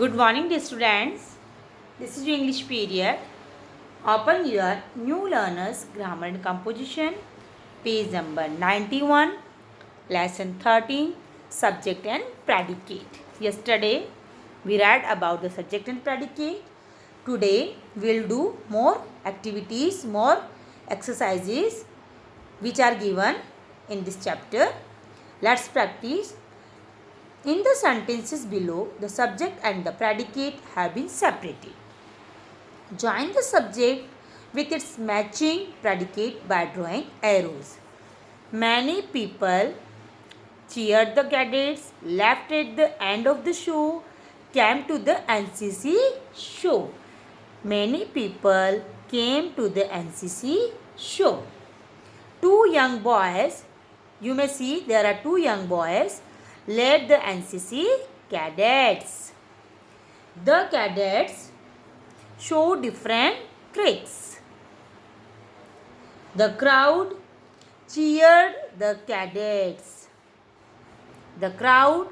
Good morning, dear students. This is your English period. Open your new learners grammar and composition, page number 91, lesson 13, subject and predicate. Yesterday we read about the subject and predicate. Today we'll do more activities, more exercises which are given in this chapter. Let's practice. In the sentences below, the subject and the predicate have been separated. Join the subject with its matching predicate by drawing arrows. Many people cheered the cadets left at the end of the show came to the NCC show. Many people came to the NCC show. Two young boys, you may see there are two young boys, led the NCC cadets. The cadets show different tricks. The crowd cheered the cadets. The crowd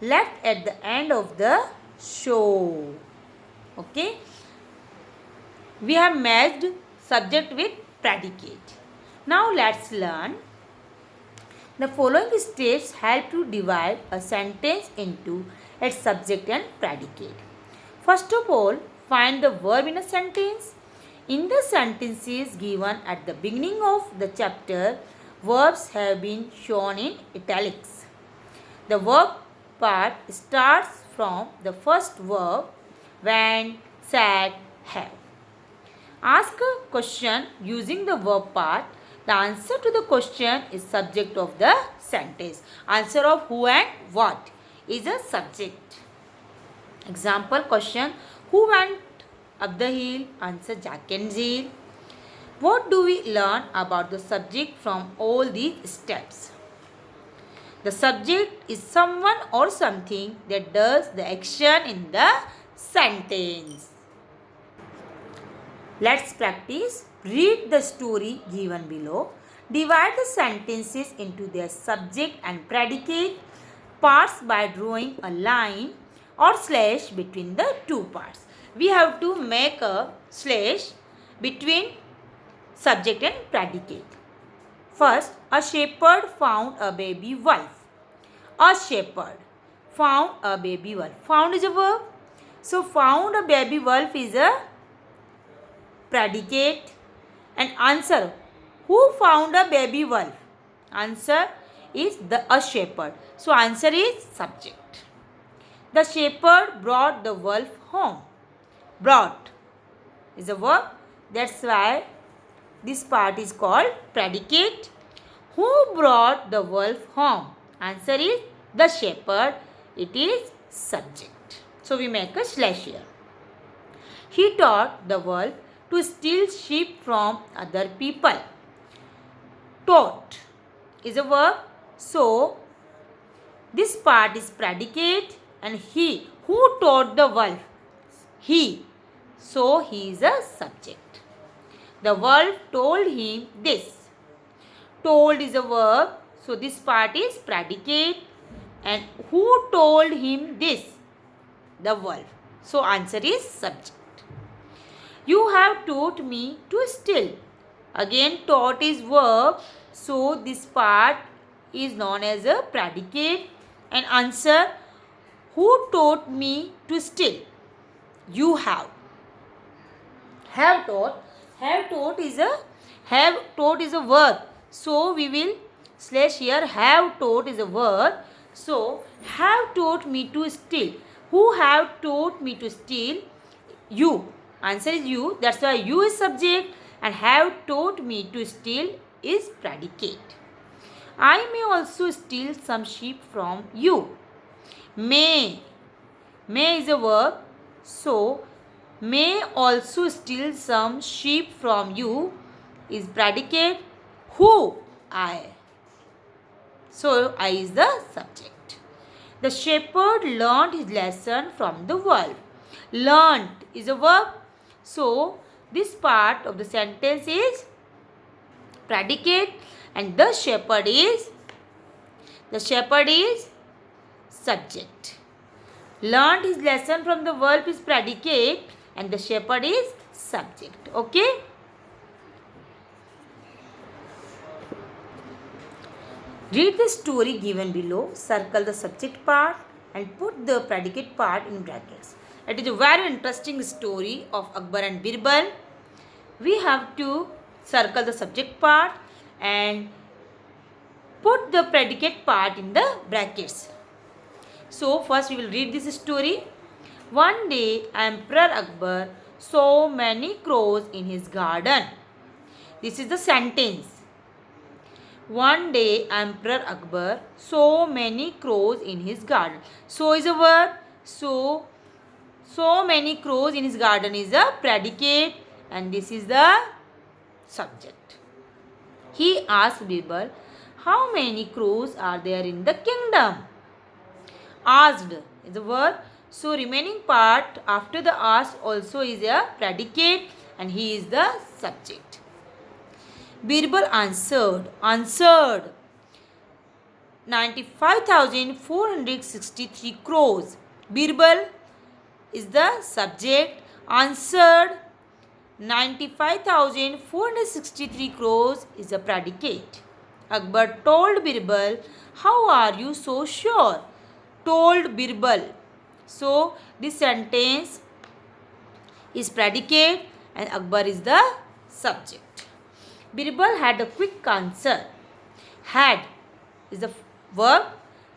left at the end of the show. Okay. We have matched subject with predicate. Now let's learn. The following steps help to divide a sentence into its subject and predicate. First of all, find the verb in a sentence. In the sentences given at the beginning of the chapter, verbs have been shown in italics. The verb part starts from the first verb, went, sat, have. Ask a question using the verb part. The answer to the question is subject of the sentence. Answer of who and what is a subject. Example question. Who went up the hill? Answer Jack and Jill. What do we learn about the subject from all these steps? The subject is someone or something that does the action in the sentence. Let's practice. Read the story given below. Divide the sentences into their subject and predicate parts by drawing a line or slash between the two parts. We have to make a slash between subject and predicate. First, a shepherd found a baby wolf. A shepherd found a baby wolf. Found is a verb. So, found a baby wolf is a predicate. And answer, who found a baby wolf? Answer is a shepherd. So answer is subject. The shepherd brought the wolf home. Brought is a verb. That's why this part is called predicate. Who brought the wolf home? Answer is the shepherd. It is subject. So we make a slash here. He taught the wolf to steal sheep from other people. Taught is a verb. So, this part is predicate and he. Who taught the wolf? He. So, he is a subject. The wolf told him this. Told is a verb. So, this part is predicate. And who told him this? The wolf. So, answer is subject. You have taught me to steal. Again, taught is verb. So, this part is known as a predicate. And answer, who taught me to steal? You have. Have taught. Have taught is a verb. So, we will slash here. Have taught is a verb. So, have taught me to steal. Who have taught me to steal? You. Answer is you. That's why you is subject and have taught me to steal is predicate. I may also steal some sheep from you. May. May is a verb. So, may also steal some sheep from you is predicate. Who? I. So, I is the subject. The shepherd learned his lesson from the wolf. Learned is a verb. So, this part of the sentence is predicate and the shepherd is subject. Learned his lesson from the wolf is predicate and the shepherd is subject. Okay. Read the story given below, circle the subject part and put the predicate part in brackets. It is a very interesting story of Akbar and Birbal. We have to circle the subject part and put the predicate part in the brackets. So first we will read this story. One day Emperor Akbar saw many crows in his garden. This is the sentence. One day Emperor Akbar saw many crows in his garden. So is a verb. So many crows in his garden is a predicate and this is the subject. He asked Birbal, how many crows are there in the kingdom? Asked is a verb. So remaining part after the asked also is a predicate and he is the subject. Birbal answered 95,463 crows. Birbal is the subject. Answered 95,463 crows is a predicate. Akbar told Birbal, how are you so sure? Told Birbal. So this sentence is predicate and Akbar is the subject. Birbal had a quick answer. Had is a verb.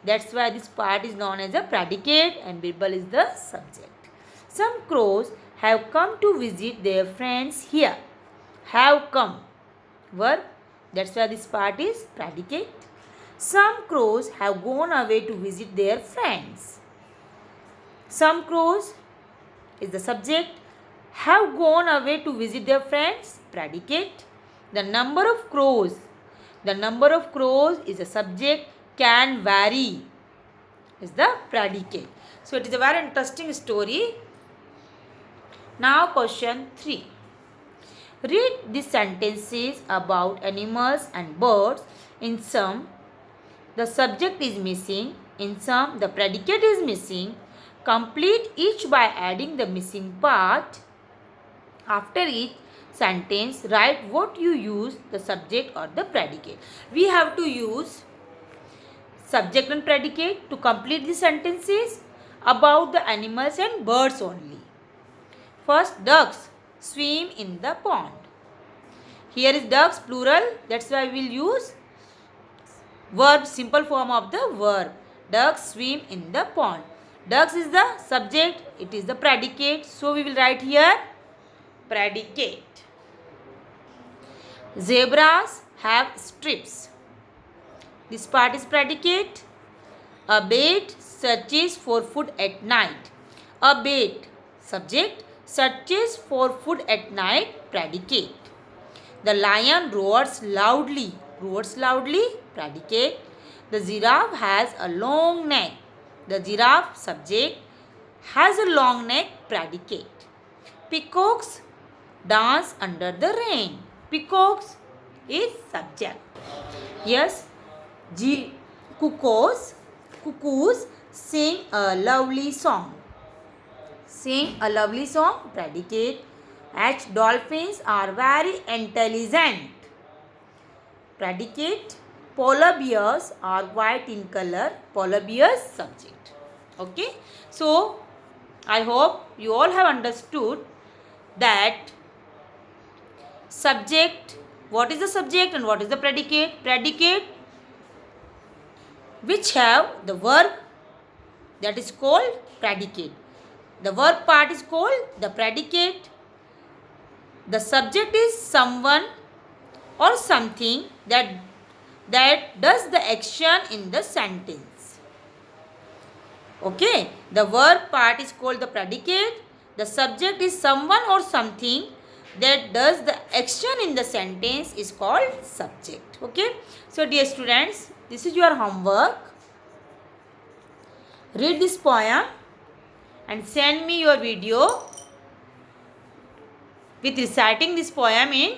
That's why this part is known as a predicate and Birbal is the subject. Some crows have come to visit their friends here. Have come. Verb. That's why this part is predicate. Some crows have gone away to visit their friends. Some crows is the subject. Have gone away to visit their friends. Predicate. The number of crows. The number of crows is a subject. Can vary is the predicate. So it is a very interesting story. Now question 3. Read the sentences about animals and birds. In some, the subject is missing. In some, the predicate is missing. Complete each by adding the missing part. After each sentence, write what you use, the subject or the predicate. We have to use subject and predicate to complete the sentences about the animals and birds only. First, ducks swim in the pond. Here is ducks plural. That's why we will use verb, simple form of the verb. Ducks swim in the pond. Ducks is the subject. It is the predicate. So we will write here predicate. Zebras have strips. This part is predicate. A bat searches for food at night. A bat, subject, searches for food at night, predicate. The lion roars loudly. Roars loudly, predicate. The giraffe has a long neck. The giraffe, subject, has a long neck, predicate. Peacocks dance under the rain. Peacocks is subject. Yes, cuckoos sing a lovely song. Sing a lovely song, predicate. H, dolphins are very intelligent. Predicate. Polar bears are white in color. Polar bears, subject. Okay. So, I hope you all have understood that subject, what is the subject and what is the predicate? Predicate which have the verb, that is called predicate. The verb part is called the predicate. The subject is someone or something that does the action in the sentence. Okay. The verb part is called the predicate. The subject is someone or something that does the action in the sentence is called subject. Okay. So dear students, this is your homework. Read this poem and send me your video with reciting this poem in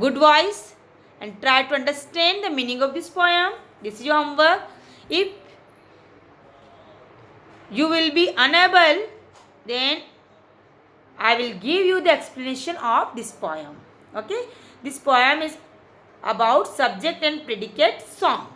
good voice and try to understand the meaning of this poem. This is your homework. If you will be unable, then I will give you the explanation of this poem. Okay, this poem is about subject and predicate song.